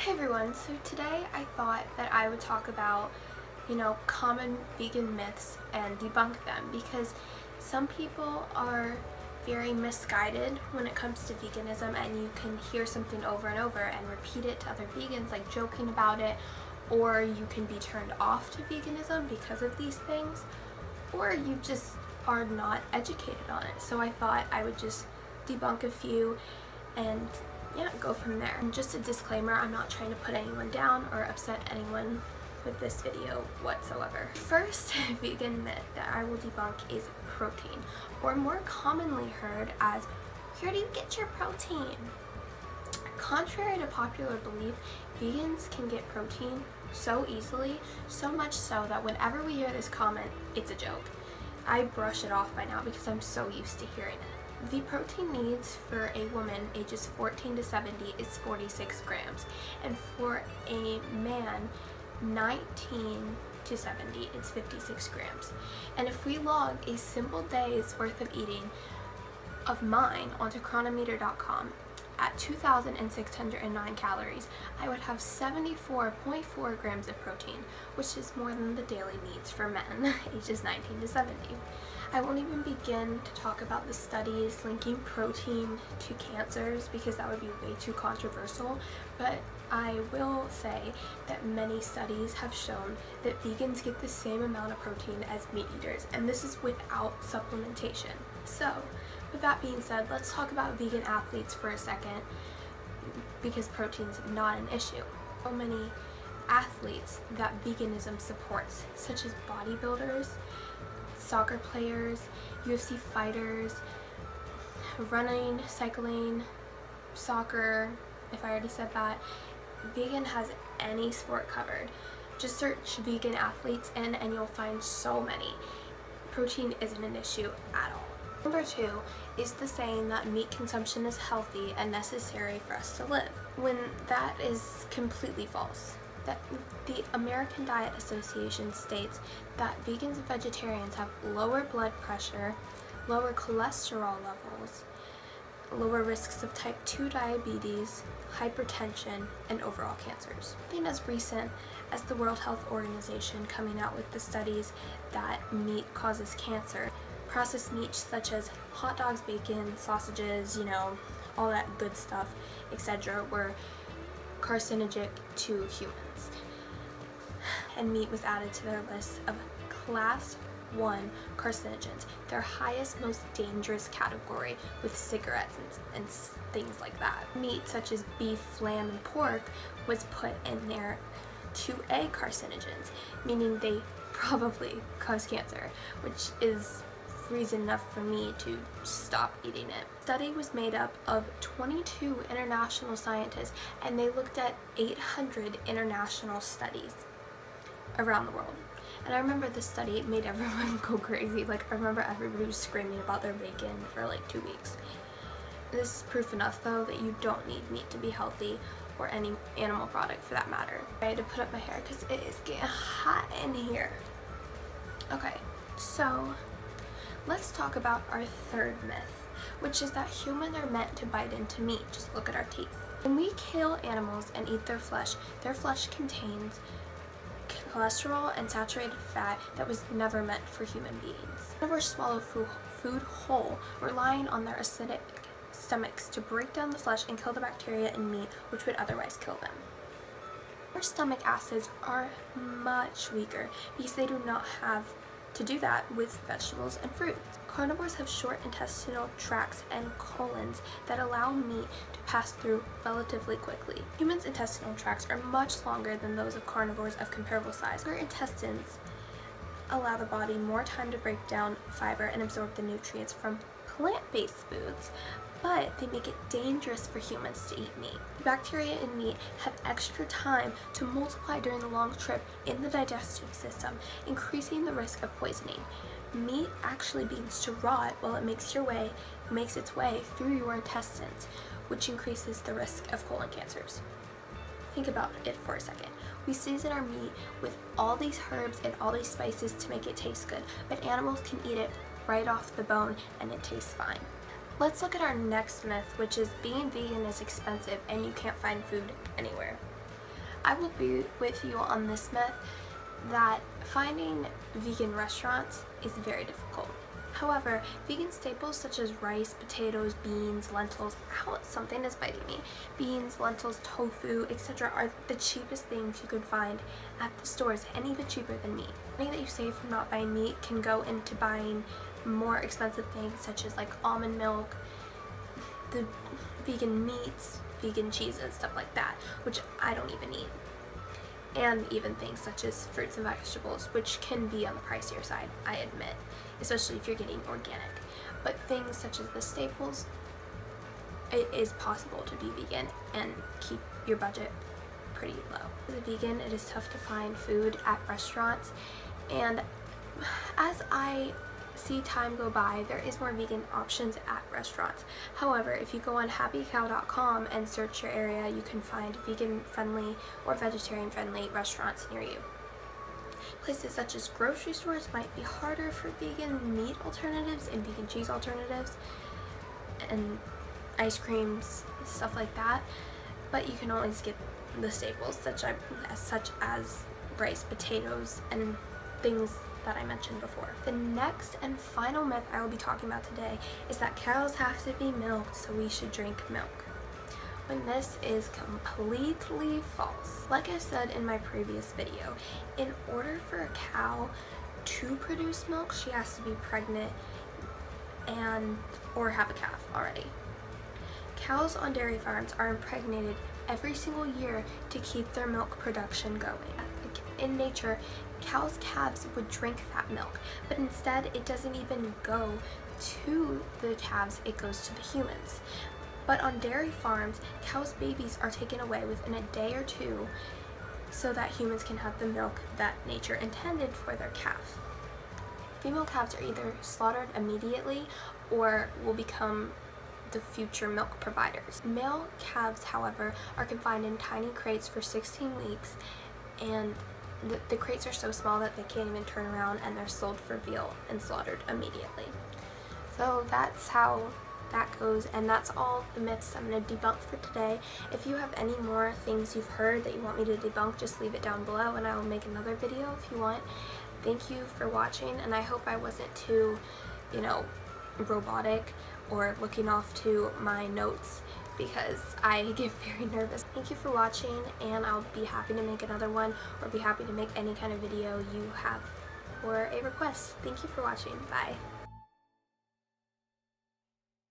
Hey everyone, so today I thought that I would talk about, common vegan myths and debunk them because some people are very misguided when it comes to veganism, and you can hear something over and over and repeat it to other vegans, like joking about it, or you can be turned off to veganism because of these things, or you just are not educated on it. So I thought I would just debunk a few and go from there. And just a disclaimer, I'm not trying to put anyone down or upset anyone with this video whatsoever. First vegan myth that I will debunk is protein, or more commonly heard as, where do you get your protein? Contrary to popular belief, vegans can get protein so easily, so much so that whenever we hear this comment, it's a joke. I brush it off by now because I'm so used to hearing it. The protein needs for a woman ages 14 to 70 is 46 grams, and for a man 19 to 70 it's 56 grams. And if we log a simple day's worth of eating of mine onto chronometer.com at 2,609 calories, I would have 74.4 grams of protein, which is more than the daily needs for men ages 19 to 70. I won't even begin to talk about the studies linking protein to cancers because that would be way too controversial, but I will say that many studies have shown that vegans get the same amount of protein as meat eaters, and this is without supplementation. So, with that being said, let's talk about vegan athletes for a second, because protein's not an issue. So many athletes that veganism supports, such as bodybuilders, soccer players, UFC fighters, running, cycling, soccer, if I already said that. Vegan has any sport covered. Just search vegan athletes and you'll find so many. Protein isn't an issue at all. Number 2 is the saying that meat consumption is healthy and necessary for us to live, when that is completely false. That the American Diet Association states that vegans and vegetarians have lower blood pressure, lower cholesterol levels, lower risks of type 2 diabetes, hypertension, and overall cancers. Being as recent as the World Health Organization coming out with the studies that meat causes cancer, processed meats such as hot dogs, bacon, sausages, all that good stuff, etc., were carcinogenic to humans, and meat was added to their list of class 1 carcinogens, their highest, most dangerous category, with cigarettes and things like that. Meat such as beef, lamb, and pork was put in there 2A carcinogens, meaning they probably cause cancer, which is reason enough for me to stop eating it. The study was made up of 22 international scientists, and they looked at 800 international studies around the world. And I remember this study made everyone go crazy. Like, I remember everybody was screaming about their bacon for like 2 weeks. This is proof enough though that you don't need meat to be healthy, or any animal product for that matter. I had to put up my hair because it is getting hot in here. Okay, so let's talk about our third myth, which is that humans are meant to bite into meat. Just look at our teeth. When we kill animals and eat their flesh contains cholesterol and saturated fat that was never meant for human beings. Carnivores swallow food whole, relying on their acidic stomachs to break down the flesh and kill the bacteria in meat, which would otherwise kill them. Our stomach acids are much weaker because they do not have to do that with vegetables and fruits. Carnivores have short intestinal tracts and colons that allow meat to pass through relatively quickly. Humans' intestinal tracts are much longer than those of carnivores of comparable size. Our intestines allow the body more time to break down fiber and absorb the nutrients from plant-based foods, but they make it dangerous for humans to eat meat. The bacteria in meat have extra time to multiply during the long trip in the digestive system, increasing the risk of poisoning. Meat actually begins to rot while it makes its way through your intestines, which increases the risk of colon cancers. Think about it for a second. We season our meat with all these herbs and all these spices to make it taste good, but animals can eat it right off the bone and it tastes fine. Let's look at our next myth, which is being vegan is expensive and you can't find food anywhere. I will be with you on this myth that finding vegan restaurants is very difficult. However, vegan staples such as rice, potatoes, beans, lentils, something is biting me. Beans, lentils, tofu, etc. are the cheapest things you can find at the stores, and even cheaper than meat. Money that you save from not buying meat can go into buying more expensive things such as like almond milk, the vegan meats, vegan cheeses, stuff like that, which I don't even eat. And even things such as fruits and vegetables, which can be on the pricier side, I admit, especially if you're getting organic. But things such as the staples, it is possible to be vegan and keep your budget pretty low. As a vegan, it is tough to find food at restaurants, and as I see time go by, there is more vegan options at restaurants. However, if you go on happycow.com and search your area, you can find vegan friendly or vegetarian friendly restaurants near you. Places such as grocery stores might be harder for vegan meat alternatives and vegan cheese alternatives and ice creams, stuff like that, but you can always get the staples such as rice, potatoes, and things that I mentioned before. The next and final myth I will be talking about today is that cows have to be milked, so we should drink milk, when this is completely false. Like I said in my previous video, in order for a cow to produce milk, she has to be pregnant or have a calf already. Cows on dairy farms are impregnated every single year to keep their milk production going. In nature, cows' calves would drink that milk, but instead it doesn't even go to the calves, it goes to the humans. But on dairy farms, cows' babies are taken away within a day or two so that humans can have the milk that nature intended for their calf. Female calves are either slaughtered immediately or will become the future milk providers. Male calves, however, are confined in tiny crates for 16 weeks, and the crates are so small that they can't even turn around, and they're sold for veal and slaughtered immediately. So that's how that goes, and that's all the myths I'm going to debunk for today. If you have any more things you've heard that you want me to debunk, just leave it down below and I will make another video if you want. Thank you for watching, and I hope I wasn't too, robotic or looking off to my notes, because I get very nervous. Thank you for watching, and I'll be happy to make another one, or be happy to make any kind of video you have or a request. Thank you for watching. Bye.